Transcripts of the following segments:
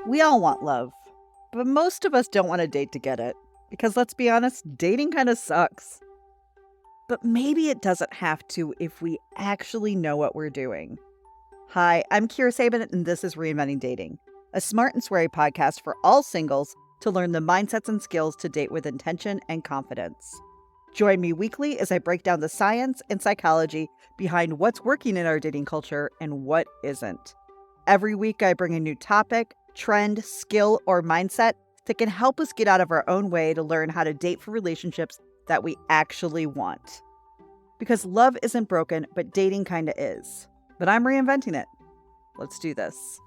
We all want love, but most of us don't want to date to get it. Because let's be honest, dating kind of sucks. But maybe it doesn't have to if we actually know what we're doing. Hi, I'm Kira Sabin, and this is Reinventing Dating, a smart and sweary podcast for all singles to learn the mindsets and skills to date with intention and confidence. Join me weekly as I break down the science and psychology behind what's working in our dating culture and what isn't. Every week, I bring a new topic, trend, skill, or mindset that can help us get out of our own way to learn how to date for relationships that we actually want. Because love isn't broken, but dating kinda is. But I'm reinventing it. Let's do this.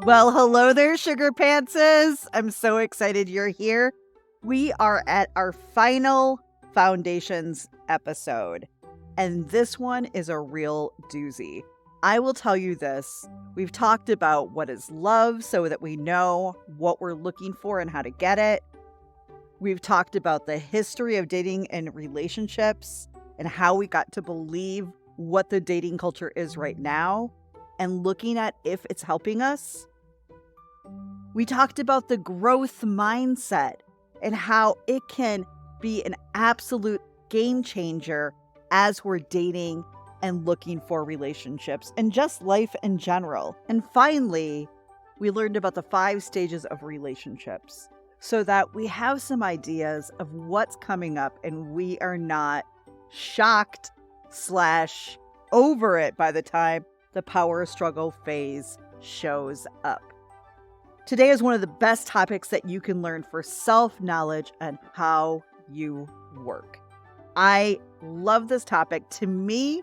Well, hello there, sugar pantses. I'm so excited you're here. We are at our final Foundations episode, and this one is a real doozy. I will tell you this. We've talked about what is love so that we know what we're looking for and how to get it. We've talked about the history of dating and relationships and how we got to believe what the dating culture is right now and looking at if it's helping us. We talked about the growth mindset and how it can be an absolute game changer as we're dating and looking for relationships and just life in general. And finally, we learned about the 5 stages of relationships so that we have some ideas of what's coming up and we are not shocked / over it by the time the power struggle phase shows up. Today is one of the best topics that you can learn for self-knowledge and how you work. I love this topic. To me,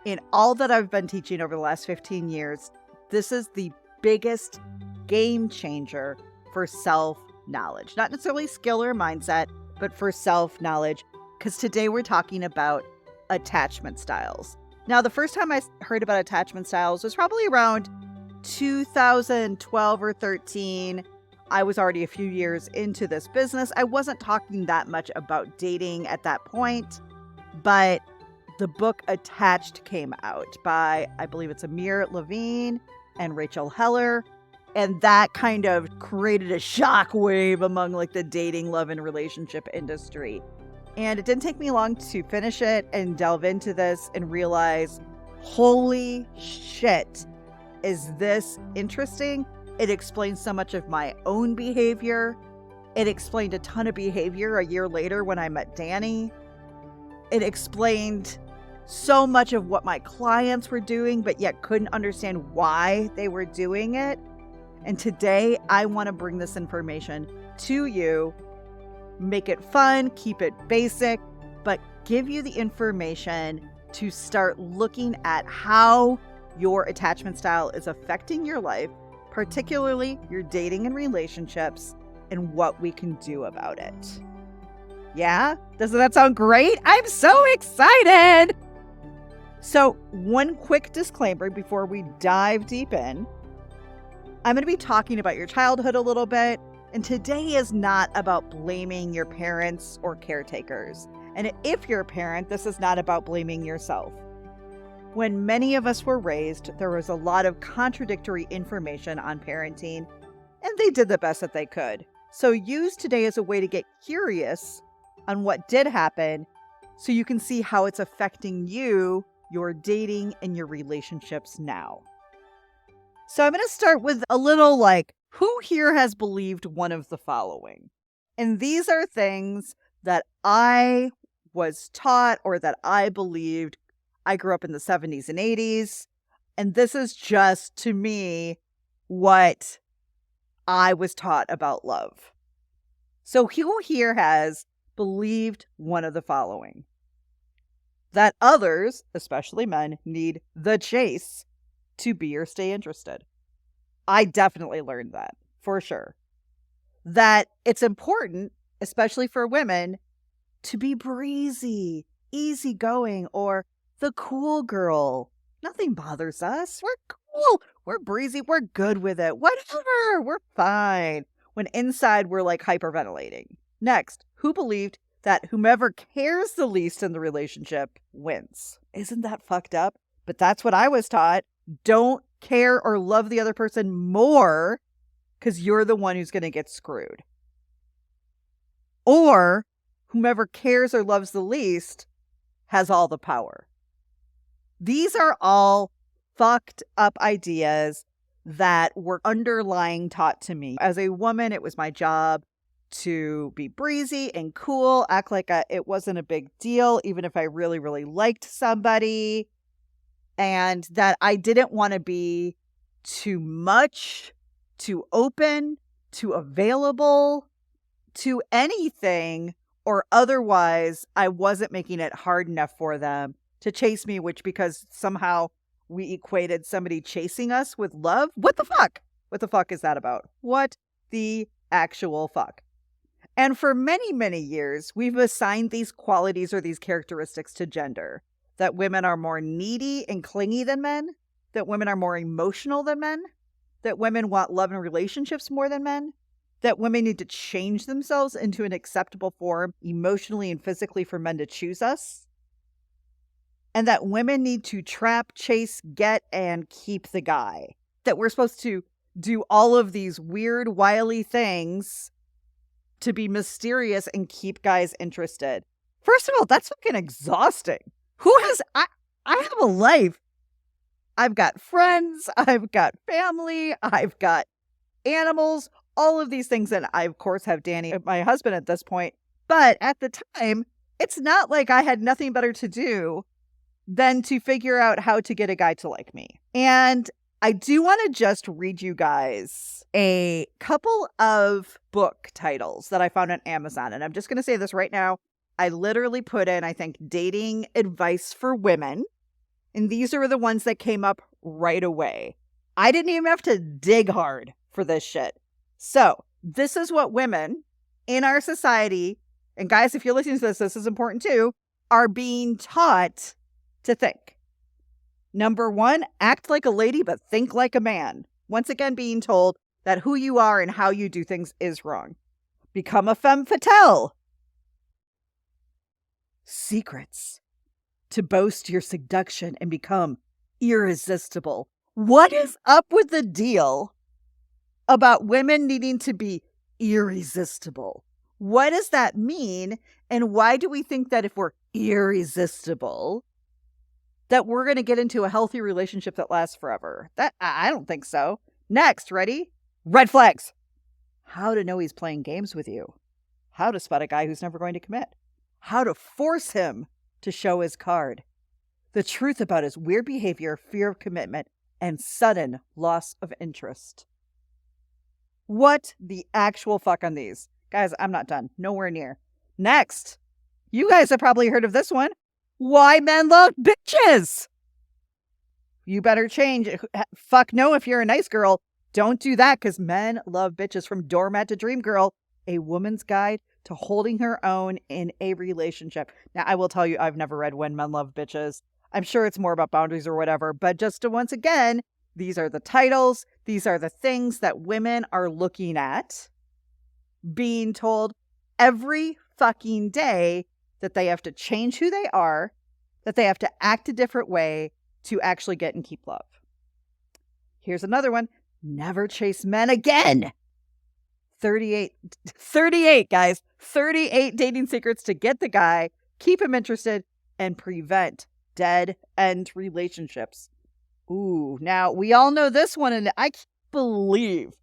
in all that I've been teaching over the last 15 years, this is the biggest game changer for self-knowledge. Not necessarily skill or mindset, but for self-knowledge, because today we're talking about attachment styles. Now, the first time I heard about attachment styles was probably around 2012 or 13. I was already a few years into this business. I wasn't talking that much about dating at that point, but the book Attached came out by, I believe it's Amir Levine and Rachel Heller. And that kind of created a shockwave among like the dating, love, and relationship industry. And it didn't take me long to finish it and delve into this and realize, holy shit, is this interesting? It explains so much of my own behavior. It explained a ton of behavior a year later when I met Danny. It explained so much of what my clients were doing, but yet couldn't understand why they were doing it. And today, I want to bring this information to you, make it fun, keep it basic, but give you the information to start looking at how your attachment style is affecting your life, particularly your dating and relationships, and what we can do about it. Yeah? Doesn't that sound great? I'm so excited! So, one quick disclaimer before we dive deep in. I'm going to be talking about your childhood a little bit, and today is not about blaming your parents or caretakers. And if you're a parent, this is not about blaming yourself. When many of us were raised, there was a lot of contradictory information on parenting, and they did the best that they could. So use today as a way to get curious on what did happen so you can see how it's affecting you, your dating, and your relationships now. So I'm going to start with a little who here has believed one of the following? And these are things that I was taught or that I believed. I grew up in the 70s and 80s, and this is just, to me, what I was taught about love. So who here has believed one of the following? That others, especially men, need the chase to be or stay interested. I definitely learned that, for sure. That it's important, especially for women, to be breezy, easygoing, or the cool girl. Nothing bothers us. We're cool. We're breezy. We're good with it. Whatever. We're fine. When inside we're hyperventilating. Next, who believed that whomever cares the least in the relationship wins? Isn't that fucked up? But that's what I was taught. Don't care or love the other person more because you're the one who's going to get screwed. Or whomever cares or loves the least has all the power. These are all fucked up ideas that were underlying taught to me. As a woman, it was my job to be breezy and cool, act like it wasn't a big deal, even if I really, really liked somebody. And that I didn't want to be too much, too open, too available to anything, or otherwise I wasn't making it hard enough for them to chase me, which because somehow we equated somebody chasing us with love. What the fuck? What the fuck is that about? What the actual fuck? And for many, many years, we've assigned these qualities or these characteristics to gender. That women are more needy and clingy than men. That women are more emotional than men. That women want love and relationships more than men. That women need to change themselves into an acceptable form emotionally and physically for men to choose us. And that women need to trap, chase, get, and keep the guy. That we're supposed to do all of these weird, wily things to be mysterious and keep guys interested. First of all, that's fucking exhausting. I have a life. I've got friends, I've got family, I've got animals, all of these things. And I, of course, have Danny, my husband at this point. But at the time, it's not like I had nothing better to do than to figure out how to get a guy to like me. And I do want to just read you guys a couple of book titles that I found on Amazon. And I'm just going to say this right now. I literally put in, I think, dating advice for women. And these are the ones that came up right away. I didn't even have to dig hard for this shit. So this is what women in our society, and guys, if you're listening to this is important too, are being taught to think. Number 1, act like a lady, but think like a man. Once again, being told that who you are and how you do things is wrong. Become a femme fatale. Secrets. To boast your seduction and become irresistible. What is up with the deal about women needing to be irresistible? What does that mean? And why do we think that if we're irresistible, that we're going to get into a healthy relationship that lasts forever? I don't think so. Next, ready? Red flags. How to know he's playing games with you. How to spot a guy who's never going to commit. How to force him to show his card. The truth about his weird behavior, fear of commitment, and sudden loss of interest. What the actual fuck on these? Guys, I'm not done. Nowhere near. Next. You guys have probably heard of this one. Why men love bitches. You better change. Fuck no, if you're a nice girl. Don't do that, because men love bitches. From Doormat to Dream Girl, a woman's guide to holding her own in a relationship. Now, I will tell you, I've never read When Men Love Bitches. I'm sure it's more about boundaries or whatever, but just to once again, these are the titles. These are the things that women are looking at, being told every fucking day that they have to change who they are, that they have to act a different way to actually get and keep love. Here's another one. Never chase men again. 38 guys, 38 dating secrets to get the guy, keep him interested, and prevent dead end relationships. Ooh, now we all know this one, and I can't believe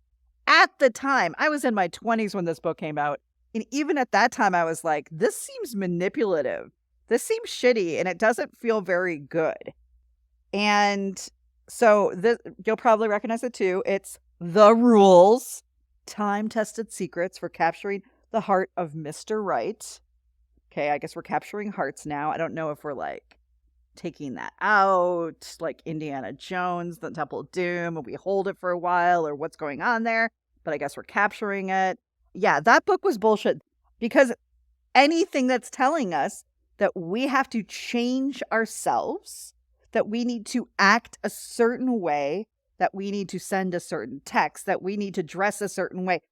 at the time, I was in my 20s when this book came out, and even at that time I was like, this seems manipulative. This seems shitty, and it doesn't feel very good. And so you'll probably recognize it too. It's The Rules. Time-tested secrets for capturing the heart of Mr. Right. Okay, I guess we're capturing hearts now. I don't know if we're like taking that out, like Indiana Jones, the Temple of Doom, and we hold it for a while, or what's going on there. But I guess we're capturing it. Yeah, that book was bullshit, because anything that's telling us that we have to change ourselves, that we need to act a certain way, that we need to send a certain text, that we need to dress a certain way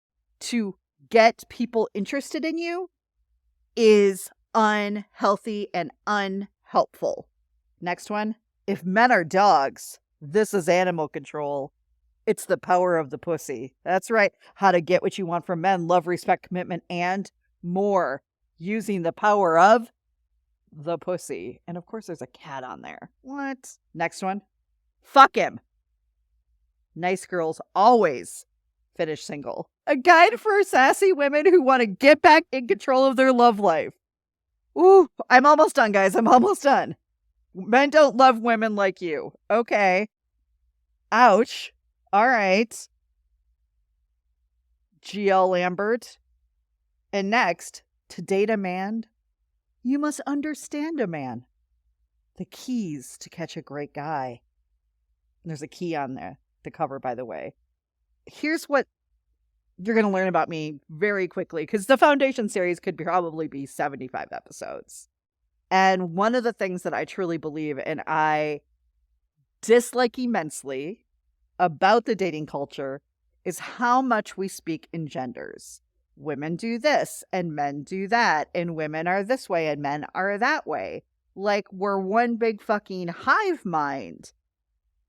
to get people interested in you is unhealthy and unhelpful. Next one. If men are dogs, this is animal control. It's the power of the pussy. That's right. How to get what you want from men, love, respect, commitment, and more. Using the power of the pussy. And of course, there's a cat on there. What? Next one. Fuck him. Nice girls always finish single. A guide for sassy women who want to get back in control of their love life. Ooh, I'm almost done, guys. I'm almost done. Men don't love women like you. Okay. Ouch. All right. GL Lambert. And next, to date a man, you must understand a man. The keys to catch a great guy. And there's a key on the cover, by the way. Here's what you're going to learn about me very quickly, because the Foundation series could probably be 75 episodes. And one of the things that I truly believe and I dislike immensely about the dating culture is how much we speak in genders. Women do this and men do that, and women are this way and men are that way. Like we're one big fucking hive mind.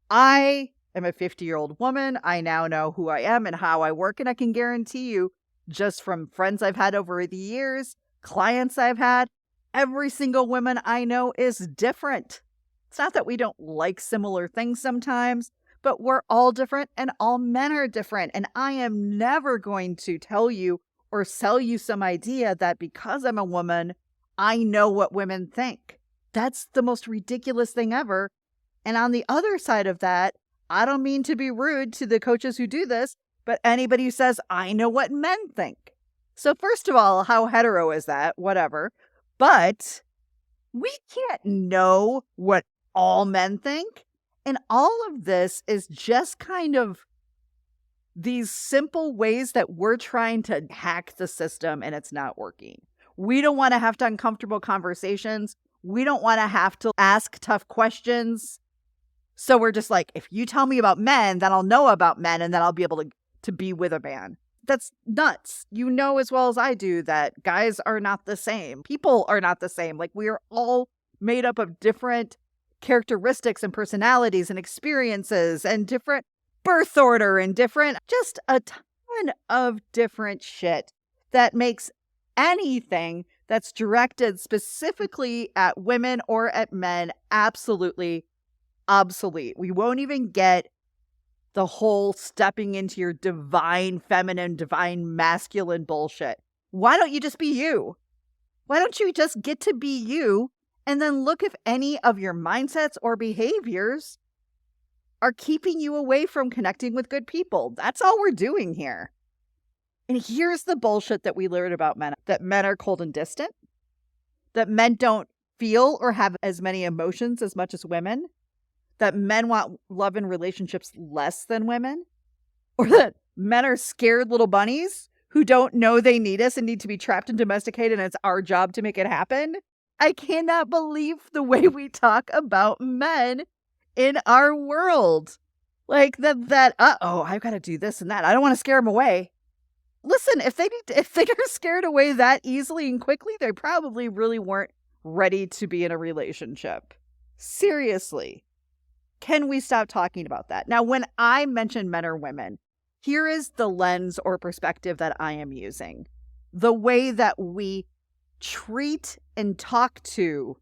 I am a 50-year-old woman. I now know who I am and how I work, and I can guarantee you, just from friends I've had over the years, clients I've had, every single woman I know is different. It's not that we don't like similar things sometimes, but we're all different and all men are different. And I am never going to tell you or sell you some idea that because I'm a woman, I know what women think. That's the most ridiculous thing ever. And on the other side of that, I don't mean to be rude to the coaches who do this, but anybody who says, I know what men think. So first of all, how hetero is that? Whatever. But we can't know what all men think. And all of this is just kind of these simple ways that we're trying to hack the system and it's not working. We don't want to have to uncomfortable conversations. We don't want to have to ask tough questions. So we're just like, if you tell me about men, then I'll know about men and then I'll be able to be with a man. That's nuts. You know as well as I do that guys are not the same. People are not the same. Like we are all made up of different characteristics and personalities and experiences and different birth order and different, just a ton of different shit that makes anything that's directed specifically at women or at men absolutely obsolete. We won't even get the whole stepping into your divine feminine, divine masculine bullshit. Why don't you just be you? Why don't you just get to be you and then look if any of your mindsets or behaviors are keeping you away from connecting with good people? That's all we're doing here. And here's the bullshit that we learned about men, that men are cold and distant, that men don't feel or have as many emotions as much as women, that men want love and relationships less than women, or that men are scared little bunnies who don't know they need us and need to be trapped and domesticated and it's our job to make it happen. I cannot believe the way we talk about men in our world. Like that I've got to do this and that. I don't want to scare them away. Listen, if they are scared away that easily and quickly, they probably really weren't ready to be in a relationship. Seriously. Can we stop talking about that? Now, when I mention men or women, here is the lens or perspective that I am using. The way that we treat and talk to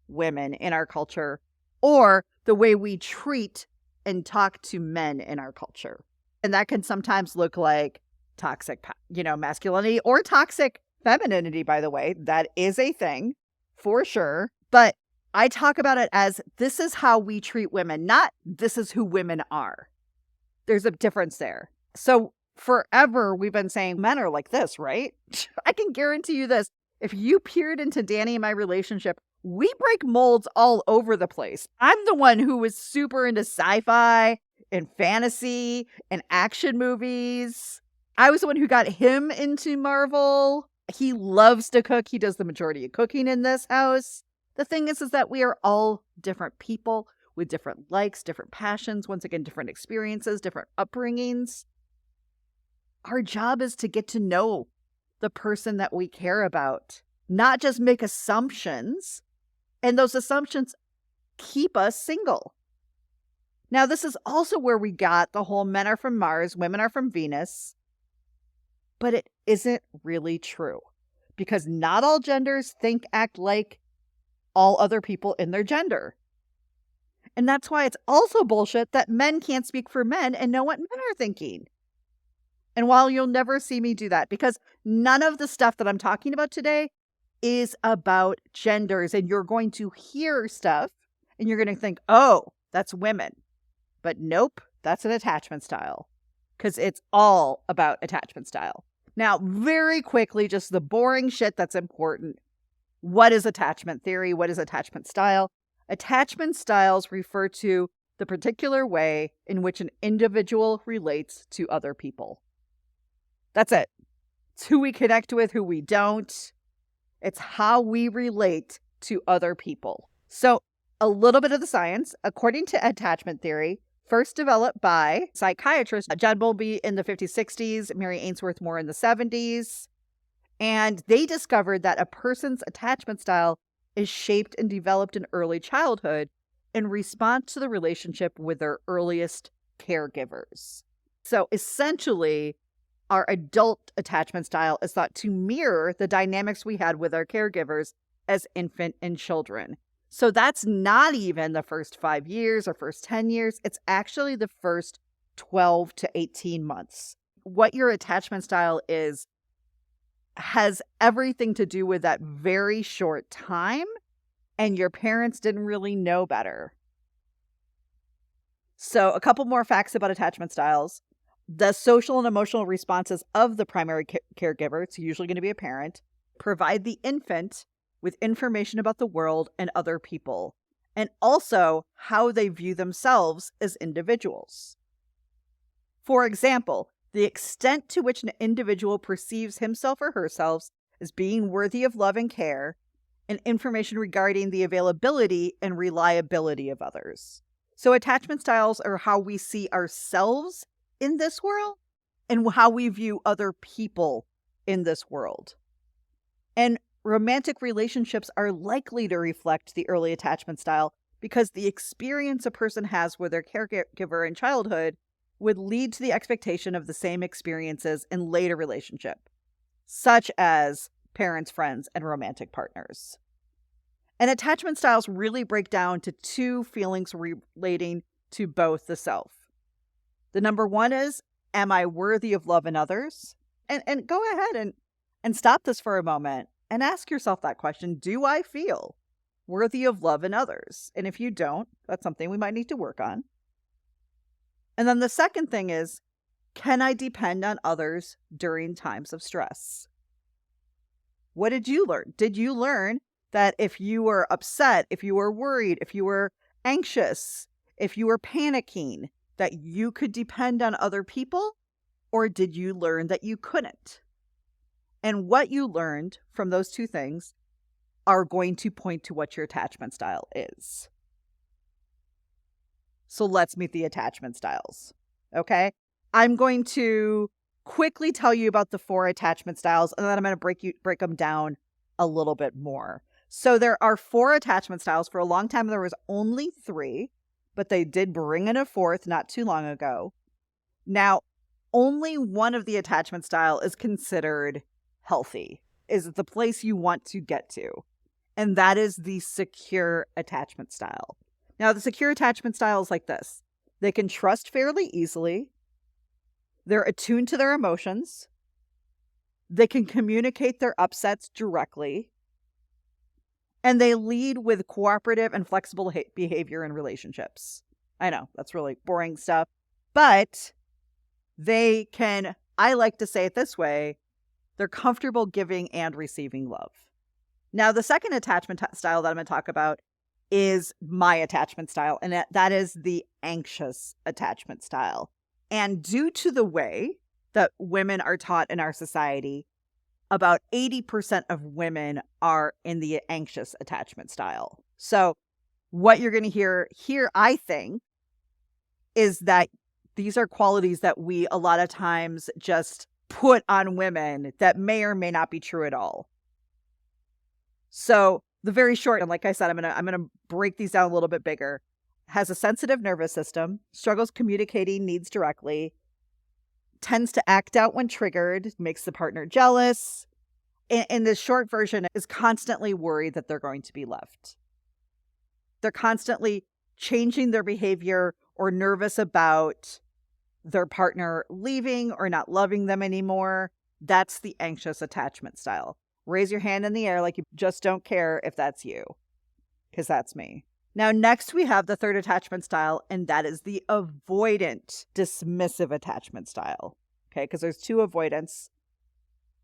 women in our culture, or the way we treat and talk to men in our culture. And that can sometimes look like toxic, masculinity or toxic femininity, by the way. That is a thing for sure. But I talk about it as this is how we treat women, not this is who women are. There's a difference there. So forever we've been saying men are like this, right? I can guarantee you this. If you peered into Danny and my relationship, we break molds all over the place. I'm the one who was super into sci-fi and fantasy and action movies. I was the one who got him into Marvel. He loves to cook. He does the majority of cooking in this house. The thing is that we are all different people with different likes, different passions, once again, different experiences, different upbringings. Our job is to get to know the person that we care about, not just make assumptions. And those assumptions keep us single. Now, this is also where we got the whole men are from Mars, women are from Venus, but it isn't really true because not all genders think, act like all other people in their gender. And that's why it's also bullshit that men can't speak for men and know what men are thinking. And while you'll never see me do that, because none of the stuff that I'm talking about today is about genders, and you're going to hear stuff and you're going to think, oh, that's women. But nope, that's an attachment style, because it's all about attachment style. Now, very quickly, just the boring shit that's important. What is attachment theory? What is attachment style? Attachment styles refer to the particular way in which an individual relates to other people. That's it. It's who we connect with, who we don't. It's how we relate to other people. So, a little bit of the science. According to attachment theory, first developed by psychiatrist John Bowlby in the 50s, 60s, Mary Ainsworth Moore in the 70s. And they discovered that a person's attachment style is shaped and developed in early childhood in response to the relationship with their earliest caregivers. So essentially, our adult attachment style is thought to mirror the dynamics we had with our caregivers as infant and children. So that's not even the first 5 years or first 10 years. It's actually the first 12 to 18 months. What your attachment style is has everything to do with that very short time, and your parents didn't really know better. So a couple more facts about attachment styles. The social and emotional responses of the primary caregiver, it's usually going to be a parent, provide the infant with information about the world and other people, and also how they view themselves as individuals. For example, the extent to which an individual perceives himself or herself as being worthy of love and care, and information regarding the availability and reliability of others. So attachment styles are how we see ourselves in this world and how we view other people in this world. And romantic relationships are likely to reflect the early attachment style because the experience a person has with their caregiver in childhood would lead to the expectation of the same experiences in later relationship, such as parents, friends, and romantic partners. And attachment styles really break down to two feelings relating to both the self. The number one is, am I worthy of love in others? And go ahead and stop this for a moment and ask yourself that question. Do I feel worthy of love in others? And if you don't, that's something we might need to work on. And then the second thing is, can I depend on others during times of stress? What did you learn? Did you learn that if you were upset, if you were worried, if you were anxious, if you were panicking, that you could depend on other people? Or did you learn that you couldn't? And what you learned from those two things are going to point to what your attachment style is. So let's meet the attachment styles. Okay? I'm going to quickly tell you about the 4 attachment styles, and then I'm going to break them down a little bit more. So there are 4 attachment styles. For a long time, there was only 3, but they did bring in a 4th not too long ago. Now, only one of the attachment style is considered healthy, is the place you want to get to. And that is the secure attachment style. Now, the secure attachment style is like this. They can trust fairly easily. They're attuned to their emotions. They can communicate their upsets directly. And they lead with cooperative and flexible behavior in relationships. I know, that's really boring stuff. But they can, I like to say it this way, they're comfortable giving and receiving love. Now, the second attachment style that I'm going to talk about is my attachment style, and that is the anxious attachment style. And due to the way that women are taught in our society, about 80% of women are in the anxious attachment style. So what you're going to hear here, I think, is that these are qualities that we a lot of times just put on women that may or may not be true at all. So the very short, and like I said, I'm gonna break these down a little bit bigger. has a sensitive nervous system, struggles communicating needs directly, tends to act out when triggered, makes the partner jealous. And the short version is constantly worried that they're going to be left. They're constantly changing their behavior or nervous about their partner leaving or not loving them anymore. That's the anxious attachment style. Raise your hand in the air like you just don't care if that's you, because that's me. Now, next we have the third attachment style, and that is the avoidant dismissive attachment style. Okay, because there's two avoidants.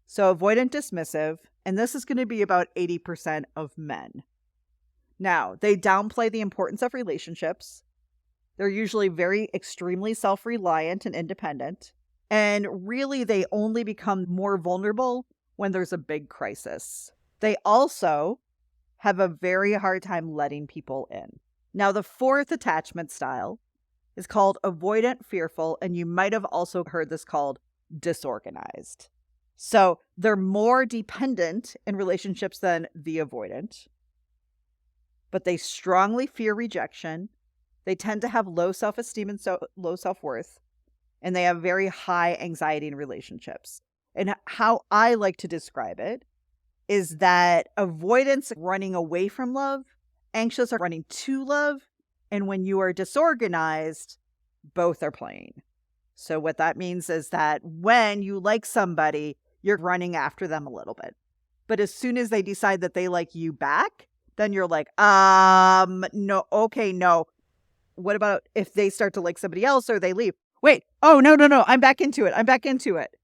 So avoidant dismissive, and this is going to be about 80% of men. Now, they downplay the importance of relationships. They're usually very extremely self-reliant and independent. And really, they only become more vulnerable when there's a big crisis. They also have a very hard time letting people in. Now, the fourth attachment style is called avoidant fearful, and you might have also heard this called disorganized. So they're more dependent in relationships than the avoidant, but they strongly fear rejection. They tend to have low self-esteem and low self-worth, and they have very high anxiety in relationships. And how I like to describe it is that avoidance running away from love, anxious are running to love, and when you are disorganized, both are playing. So what that means is that when you like somebody, you're running after them a little bit. But as soon as they decide that they like you back, then you're like, no, okay, no. What about if they start to like somebody else or they leave? Wait, oh, no, I'm back into it.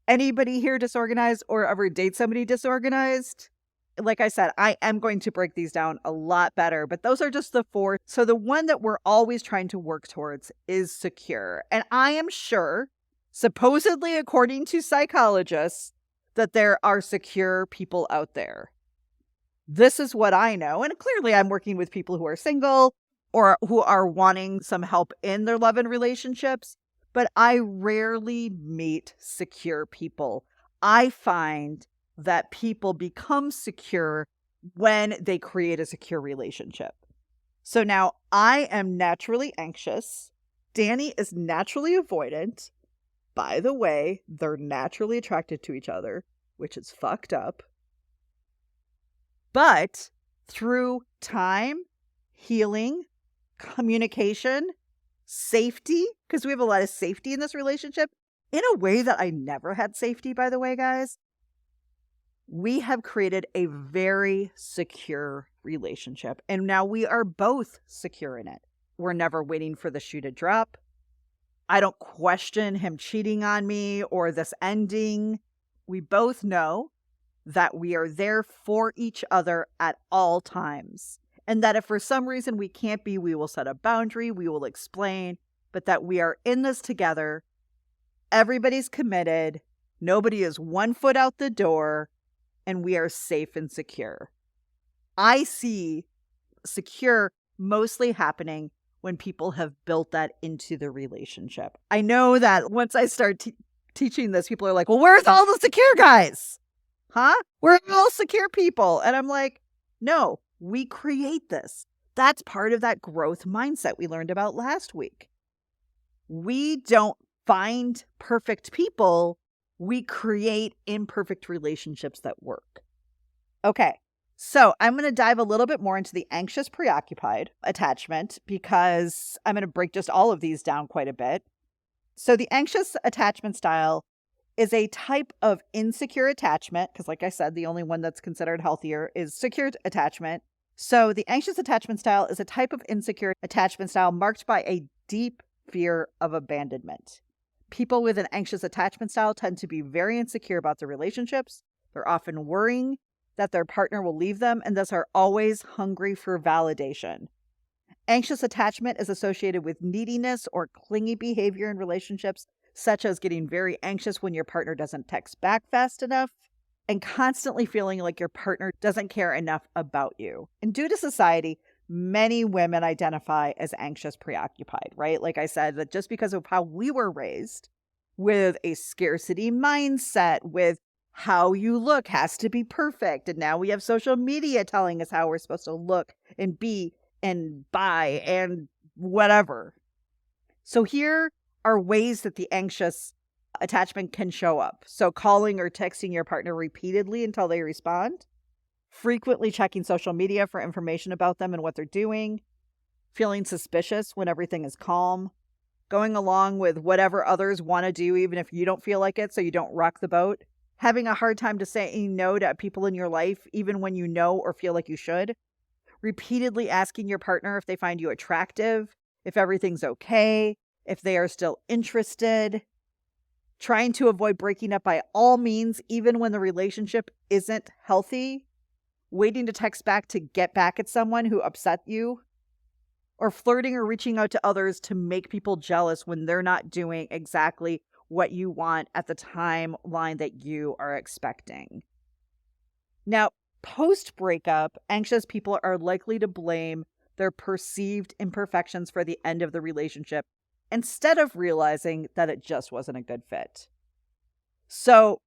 Anybody here disorganized or ever date somebody disorganized? Like I said, I am going to break these down a lot better, but those are just the four. So the one that we're always trying to work towards is secure. And I am sure, supposedly according to psychologists, that there are secure people out there. This is what I know. And clearly I'm working with people who are single or who are wanting some help in their love and relationships, but I rarely meet secure people. I find that people become secure when they create a secure relationship. So now I am naturally anxious. Danny is naturally avoidant. By the way, they're naturally attracted to each other, which is fucked up. But through time, healing, communication, safety, because we have a lot of safety in this relationship, in a way that I never had safety, by the way, guys, we have created a very secure relationship. And now we are both secure in it. We're never waiting for the shoe to drop. I don't question him cheating on me or this ending. We both know that we are there for each other at all times. And that if for some reason we can't be, we will set a boundary, we will explain, but that we are in this together. Everybody's committed. Nobody is 1 foot out the door, and we are safe and secure. I see secure mostly happening when people have built that into the relationship. I know that once I start teaching this, people are like, well, where's all the secure guys? Huh? We're all secure people. And I'm like, no, we create this. That's part of that growth mindset we learned about last week. We don't find perfect people. We create imperfect relationships that work. Okay, so I'm going to dive a little bit more into the anxious preoccupied attachment because I'm going to break just all of these down quite a bit. So the anxious attachment style is a type of insecure attachment, because like I said, the only one that's considered healthier is secure attachment. So the anxious attachment style is a type of insecure attachment style marked by a deep fear of abandonment. People with an anxious attachment style tend to be very insecure about their relationships. They're often worrying that their partner will leave them and thus are always hungry for validation. Anxious attachment is associated with neediness or clingy behavior in relationships, such as getting very anxious when your partner doesn't text back fast enough and constantly feeling like your partner doesn't care enough about you. And due to society, many women identify as anxious preoccupied, right? Like I said, that just because of how we were raised with a scarcity mindset, with how you look has to be perfect. And now we have social media telling us how we're supposed to look and be and buy and whatever. So here are ways that the anxious attachment can show up. So calling or texting your partner repeatedly until they respond, frequently checking social media for information about them and what they're doing, feeling suspicious when everything is calm, going along with whatever others want to do even if you don't feel like it so you don't rock the boat, having a hard time to saying no to people in your life even when you know or feel like you should, repeatedly asking your partner if they find you attractive, if everything's okay, if they are still interested, trying to avoid breaking up by all means even when the relationship isn't healthy, waiting to text back to get back at someone who upset you, or flirting or reaching out to others to make people jealous when they're not doing exactly what you want at the timeline that you are expecting. Now, post-breakup, anxious people are likely to blame their perceived imperfections for the end of the relationship instead of realizing that it just wasn't a good fit. So,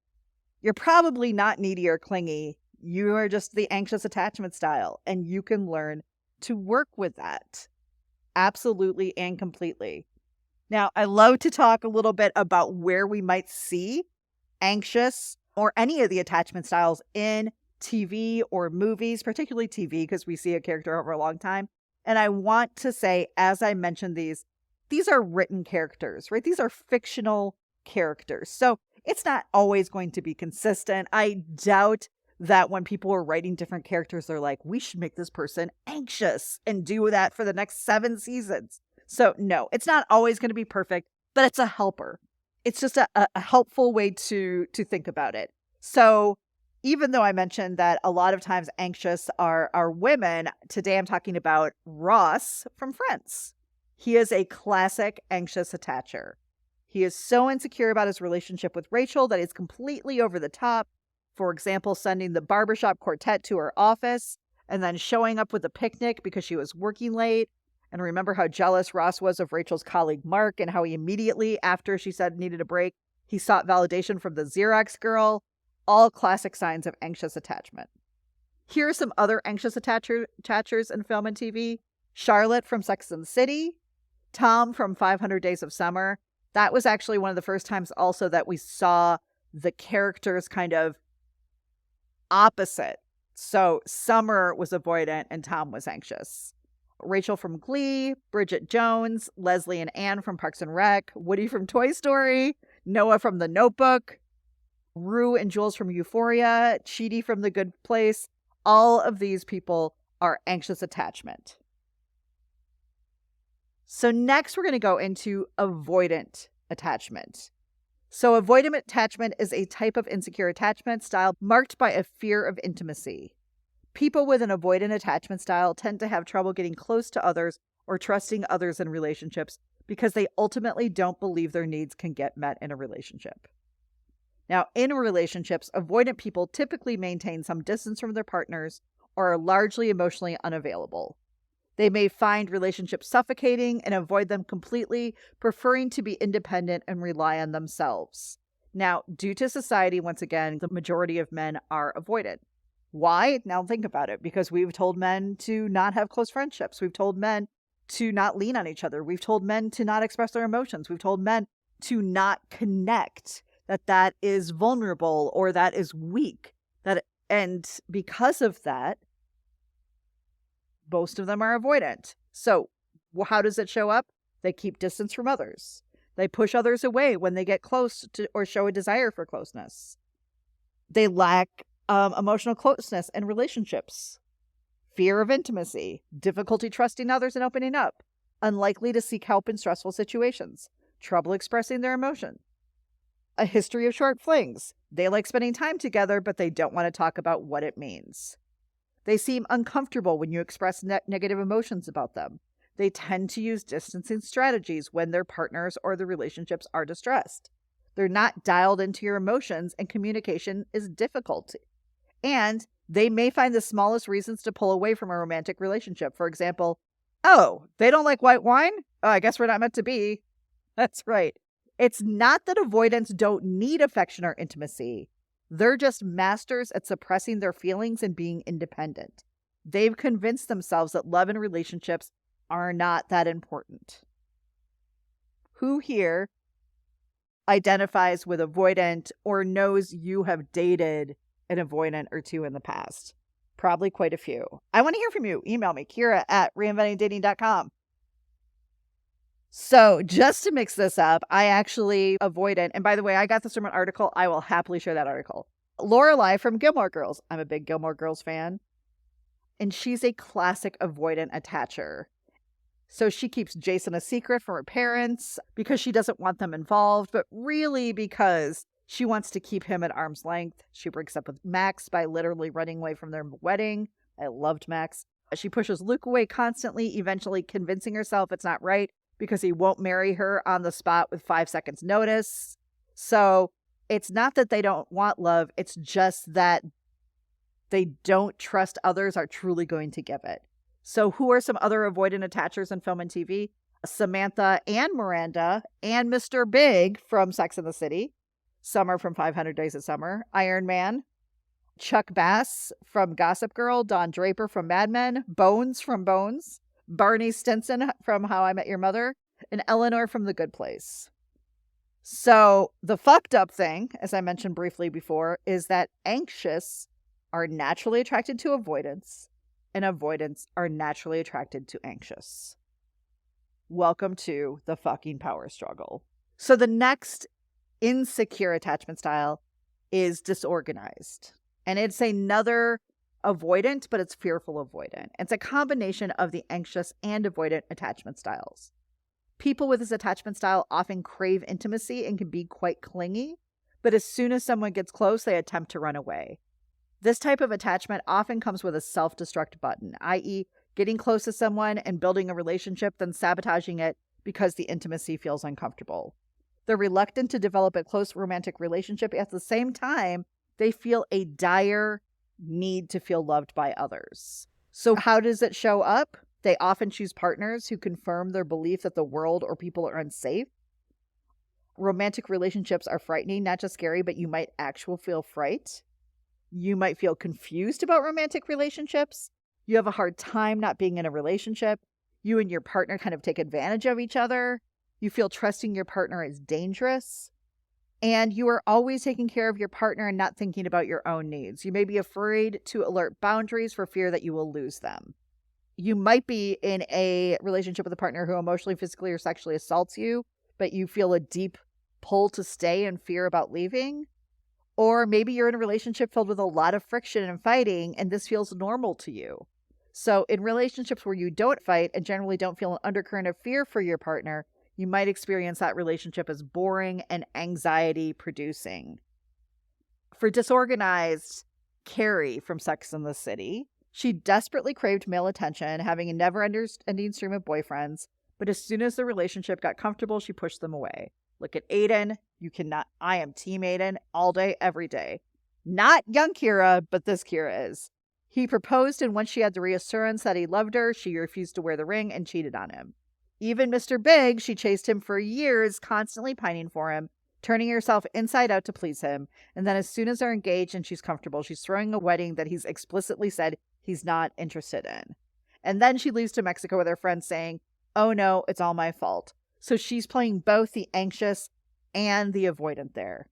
you're probably not needy or clingy. You are just the anxious attachment style, and you can learn to work with that. Absolutely and completely. Now, I love to talk a little bit about where we might see anxious or any of the attachment styles in TV or movies, particularly TV, because we see a character over a long time. And I want to say, as I mentioned these are written characters, right? These are fictional characters. So it's not always going to be consistent. I doubt that when people are writing different characters, they're like, we should make this person anxious and do that for the next 7 seasons. So no, it's not always going to be perfect, but it's a helper. It's just a helpful way to think about it. So even though I mentioned that a lot of times anxious are women, today I'm talking about Ross from Friends. He is a classic anxious attacher. He is so insecure about his relationship with Rachel that he's completely over the top. For example, sending the barbershop quartet to her office and then showing up with a picnic because she was working late. And remember how jealous Ross was of Rachel's colleague Mark and how he immediately, after she said needed a break, he sought validation from the Xerox girl. All classic signs of anxious attachment. Here are some other anxious attachers in film and TV. Charlotte from Sex and the City. Tom from 500 Days of Summer. That was actually one of the first times also that we saw the characters kind of opposite. So Summer was avoidant and Tom was anxious. Rachel from Glee, Bridget Jones, Leslie and Anne from Parks and Rec, Woody from Toy Story, Noah from The Notebook, Rue and Jules from Euphoria, Chidi from The Good Place. All of these people are anxious attachment. So next we're going to go into avoidant attachment. So avoidant attachment is a type of insecure attachment style marked by a fear of intimacy. People with an avoidant attachment style tend to have trouble getting close to others or trusting others in relationships because they ultimately don't believe their needs can get met in a relationship. Now, in relationships, avoidant people typically maintain some distance from their partners or are largely emotionally unavailable. They may find relationships suffocating and avoid them completely, preferring to be independent and rely on themselves. Now, due to society, once again, the majority of men are avoidant. Why? Now think about it. Because we've told men to not have close friendships. We've told men to not lean on each other. We've told men to not express their emotions. We've told men to not connect, that is vulnerable or that is weak. And because of that, most of them are avoidant. So how does it show up? They keep distance from others. They push others away when they get close to or show a desire for closeness. They lack emotional closeness in relationships, fear of intimacy, difficulty trusting others and opening up, unlikely to seek help in stressful situations, trouble expressing their emotion, a history of short flings. They like spending time together, but they don't want to talk about what it means. They seem uncomfortable when you express negative emotions about them. They tend to use distancing strategies when their partners or the relationships are distressed. They're not dialed into your emotions and communication is difficult. And they may find the smallest reasons to pull away from a romantic relationship. For example, oh, they don't like white wine? Oh, I guess we're not meant to be. That's right. It's not that avoidants don't need affection or intimacy. They're just masters at suppressing their feelings and being independent. They've convinced themselves that love and relationships are not that important. Who here identifies with avoidant or knows you have dated an avoidant or two in the past? Probably quite a few. I want to hear from you. Email me, Kira@reinventingdating.com. So just to mix this up, I actually avoidant, and by the way, I got this from an article. I will happily share that article. Lorelai from Gilmore Girls. I'm a big Gilmore Girls fan. And she's a classic avoidant attacher. So she keeps Jason a secret from her parents because she doesn't want them involved, but really because she wants to keep him at arm's length. She breaks up with Max by literally running away from their wedding. I loved Max. She pushes Luke away constantly, eventually convincing herself it's not right because he won't marry her on the spot with 5 seconds notice. So it's not that they don't want love. It's just that they don't trust others are truly going to give it. So who are some other avoidant attachers in film and TV? Samantha and Miranda and Mr. Big from Sex and the City. Summer from 500 Days of Summer. Iron Man. Chuck Bass from Gossip Girl. Don Draper from Mad Men. Bones from Bones. Barney Stinson from How I Met Your Mother. And Eleanor from The Good Place. So the fucked up thing, as I mentioned briefly before, is that anxious are naturally attracted to avoidance, and avoidants are naturally attracted to anxious. Welcome to the fucking power struggle. So the next insecure attachment style is disorganized. And it's another avoidant, but it's fearful avoidant. It's a combination of the anxious and avoidant attachment styles. People with this attachment style often crave intimacy and can be quite clingy, but as soon as someone gets close, they attempt to run away. This type of attachment often comes with a self-destruct button, i.e., getting close to someone and building a relationship, then sabotaging it because the intimacy feels uncomfortable. They're reluctant to develop a close romantic relationship. At the same time, they feel a dire need to feel loved by others. So how does it show up? They often choose partners who confirm their belief that the world or people are unsafe. Romantic relationships are frightening, not just scary, but you might actually feel fright. You might feel confused about romantic relationships. You have a hard time not being in a relationship. You and your partner kind of take advantage of each other. You feel trusting your partner is dangerous. And you are always taking care of your partner and not thinking about your own needs. You may be afraid to alert boundaries for fear that you will lose them. You might be in a relationship with a partner who emotionally, physically, or sexually assaults you, but you feel a deep pull to stay and fear about leaving. Or maybe you're in a relationship filled with a lot of friction and fighting, and this feels normal to you. So in relationships where you don't fight and generally don't feel an undercurrent of fear for your partner, you might experience that relationship as boring and anxiety producing. For disorganized, Carrie from Sex and the City, she desperately craved male attention, having a never-ending stream of boyfriends, but as soon as the relationship got comfortable, she pushed them away. Look at Aiden. You cannot. I am Team Aiden all day, every day. Not young Kira, but this Kira is. He proposed, and once she had the reassurance that he loved her, she refused to wear the ring and cheated on him. Even Mr. Big, she chased him for years, constantly pining for him, turning herself inside out to please him. And then as soon as they're engaged and she's comfortable, she's throwing a wedding that he's explicitly said he's not interested in. And then she leaves to Mexico with her friends saying, "Oh no, it's all my fault." So she's playing both the anxious and the avoidant there.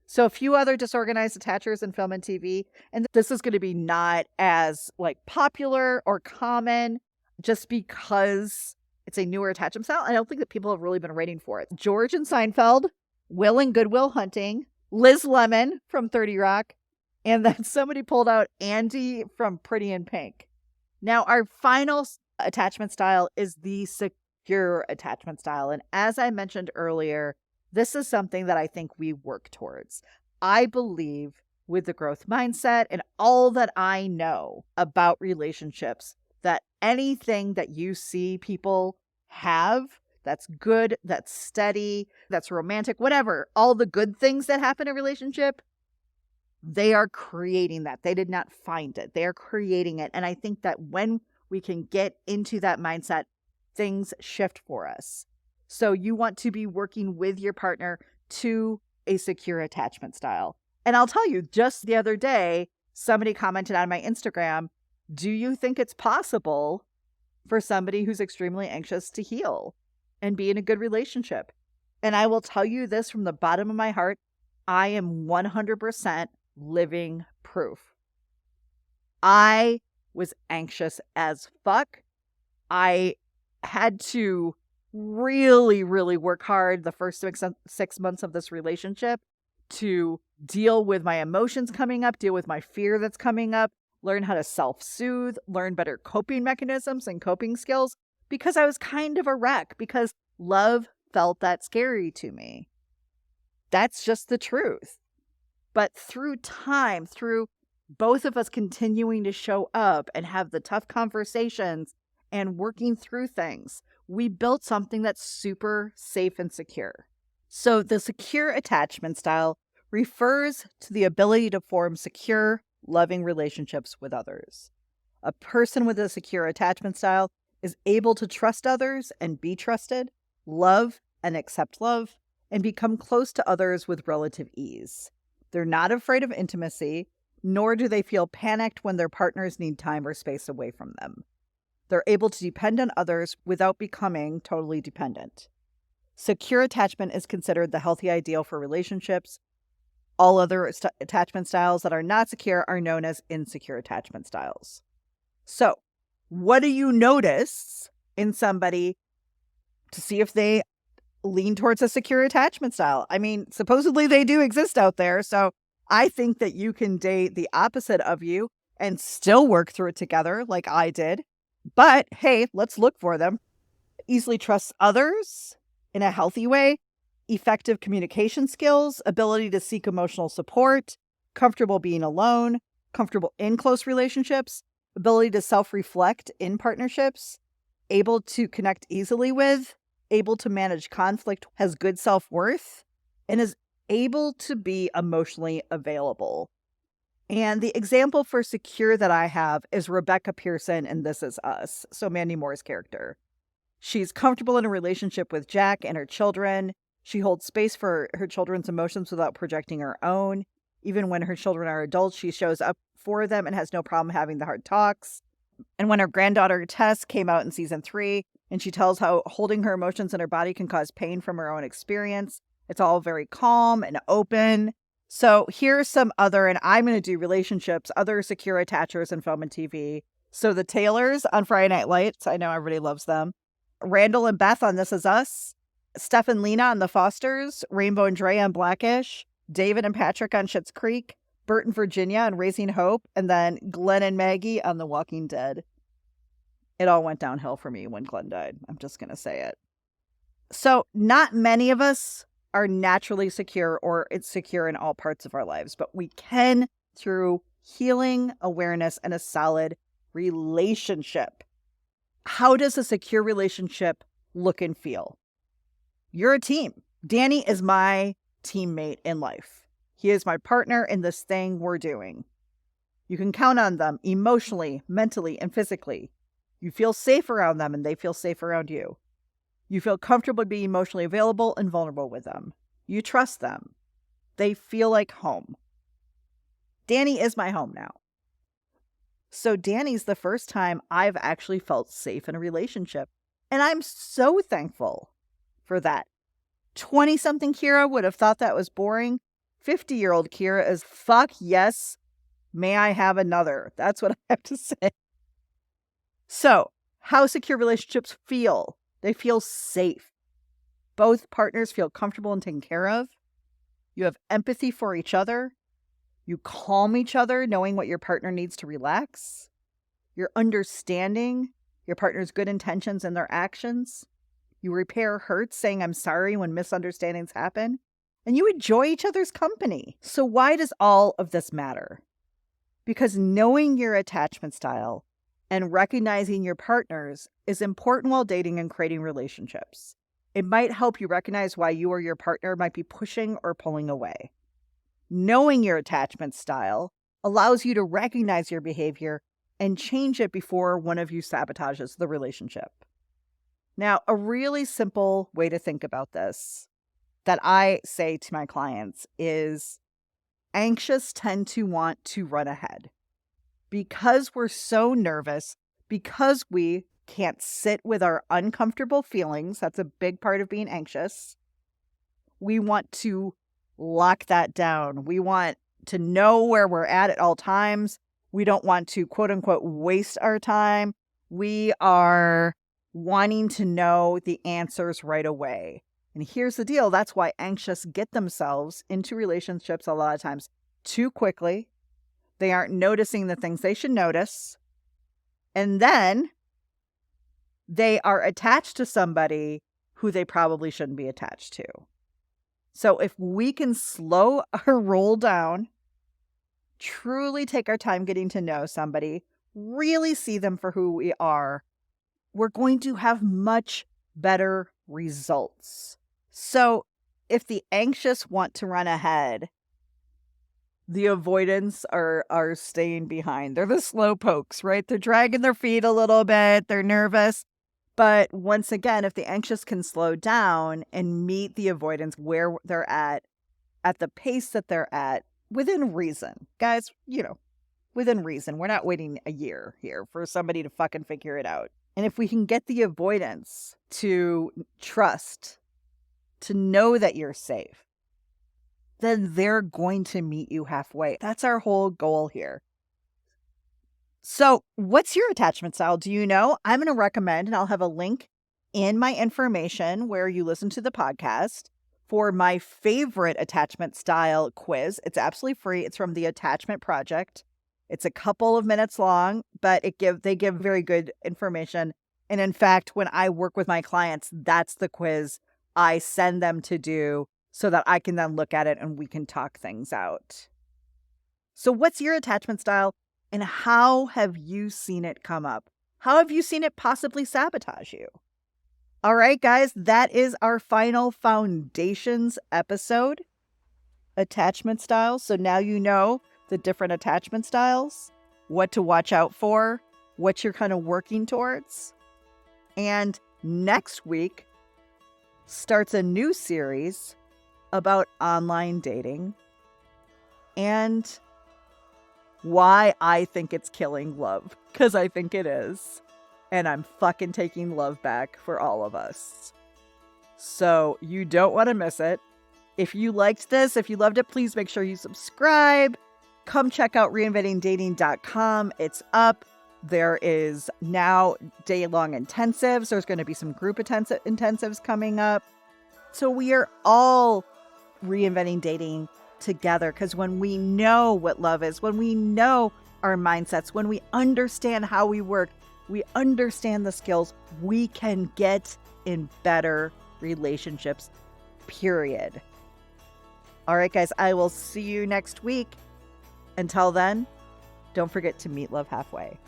So a few other disorganized attachers in film and TV, and this is going to be not as popular or common just because it's a newer attachment style. I don't think that people have really been waiting for it. George in Seinfeld, Will in Good Will Hunting, Liz Lemon from 30 Rock, and then somebody pulled out Andy from Pretty in Pink. Now our final attachment style is the secure attachment style. And as I mentioned earlier, this is something that I think we work towards. I believe with the growth mindset and all that I know about relationships, that anything that you see people have that's good, that's steady, that's romantic, whatever, all the good things that happen in a relationship, they are creating that. They did not find it. They are creating it. And I think that when we can get into that mindset, things shift for us. So you want to be working with your partner to a secure attachment style. And I'll tell you, just the other day, somebody commented on my Instagram Do you think it's possible for somebody who's extremely anxious to heal and be in a good relationship? And I will tell you this from the bottom of my heart, I am 100% living proof. I was anxious as fuck. I had to really, really work hard the first 6 months of this relationship to deal with my emotions coming up, deal with my fear that's coming up, learn how to self-soothe, learn better coping mechanisms and coping skills, because I was kind of a wreck, because love felt that scary to me. That's just the truth. But through time, through both of us continuing to show up and have the tough conversations and working through things, we built something that's super safe and secure. So the secure attachment style refers to the ability to form secure, loving relationships with others. A person with a secure attachment style is able to trust others and be trusted, love and accept love, and become close to others with relative ease. They're not afraid of intimacy, nor do they feel panicked when their partners need time or space away from them. They're able to depend on others without becoming totally dependent. Secure attachment is considered the healthy ideal for relationships. All other attachment styles that are not secure are known as insecure attachment styles. So, what do you notice in somebody to see if they lean towards a secure attachment style? I mean, supposedly they do exist out there. So I think that you can date the opposite of you and still work through it together like I did. But hey, let's look for them. Easily trusts others in a healthy way, effective communication skills, ability to seek emotional support, comfortable being alone, comfortable in close relationships, ability to self-reflect in partnerships, able to connect easily with, able to manage conflict, has good self-worth, and is able to be emotionally available. And the example for secure that I have is Rebecca Pearson in This Is Us, so Mandy Moore's character. She's comfortable in a relationship with Jack and her children. She holds space for her children's emotions without projecting her own. Even when her children are adults, she shows up for them and has no problem having the hard talks. And when her granddaughter Tess came out in season 3, and she tells how holding her emotions in her body can cause pain from her own experience, it's all very calm and open. So here's some other, and I'm going to do relationships, other secure attachers in film and TV. So the Taylors on Friday Night Lights, I know everybody loves them. Randall and Beth on This Is Us. Steph and Lena on The Fosters. Rainbow and Dre on Blackish. David and Patrick on Schitt's Creek. Bert and Virginia on Raising Hope. And then Glenn and Maggie on The Walking Dead. It all went downhill for me when Glenn died. I'm just going to say it. So not many of us are naturally secure or it's secure in all parts of our lives, but we can through healing, awareness, and a solid relationship. How does a secure relationship look and feel? You're a team. Danny is my teammate in life. He is my partner in this thing we're doing. You can count on them emotionally, mentally, and physically. You feel safe around them and they feel safe around you. You feel comfortable being emotionally available and vulnerable with them. You trust them. They feel like home. Danny is my home now. So Danny's the first time I've actually felt safe in a relationship. And I'm so thankful for that. 20-something Kira would have thought that was boring. 50-year-old Kira is fuck yes, may I have another. That's what I have to say. So, how secure relationships feel? They feel safe. Both partners feel comfortable and taken care of. You have empathy for each other. You calm each other, knowing what your partner needs to relax. You're understanding your partner's good intentions and their actions. You repair hurts, saying I'm sorry when misunderstandings happen. And you enjoy each other's company. So why does all of this matter? Because knowing your attachment style and recognizing your partners is important while dating and creating relationships. It might help you recognize why you or your partner might be pushing or pulling away. Knowing your attachment style allows you to recognize your behavior and change it before one of you sabotages the relationship. Now, a really simple way to think about this that I say to my clients is anxious tend to want to run ahead. because we're so nervous, because we can't sit with our uncomfortable feelings, that's a big part of being anxious. We want to lock that down. We want to know where we're at all times. We don't want to, quote unquote, waste our time. We are wanting to know the answers right away. And here's the deal. That's why anxious get themselves into relationships a lot of times too quickly. They aren't noticing the things they should notice. And then they are attached to somebody who they probably shouldn't be attached to. So if we can slow our roll down, truly take our time getting to know somebody, really see them for who we are, we're going to have much better results. So if the anxious want to run ahead, the avoidants are staying behind. They're the slow pokes, right? They're dragging their feet a little bit. They're nervous. But once again, if the anxious can slow down and meet the avoidants where they're at the pace that they're at, within reason, guys, within reason. We're not waiting a year here for somebody to fucking figure it out. And if we can get the avoidants to trust, to know that you're safe, then they're going to meet you halfway. That's our whole goal here. So what's your attachment style? Do you know? I'm going to recommend, and I'll have a link in my information where you listen to the podcast for my favorite attachment style quiz. It's absolutely free. It's from the Attachment Project. It's a couple of minutes long, but they give very good information. And in fact, when I work with my clients, that's the quiz I send them to do so that I can then look at it and we can talk things out. So what's your attachment style and how have you seen it come up? How have you seen it possibly sabotage you? All right, guys, that is our final foundations episode, attachment styles. So now you know the different attachment styles, what to watch out for, what you're kind of working towards. And next week starts a new series about online dating and why I think it's killing love, because I think it is. And I'm fucking taking love back for all of us. So you don't want to miss it. If you liked this, if you loved it, please make sure you subscribe. Come check out reinventingdating.com. It's up. There is now day-long intensives. There's going to be some group intensives coming up. So we are all reinventing dating together, because when we know what love is, when we know our mindsets, when we understand how we work, we understand the skills, we can get in better relationships, period. All right, guys, I will see you next week. Until then, don't forget to meet love halfway.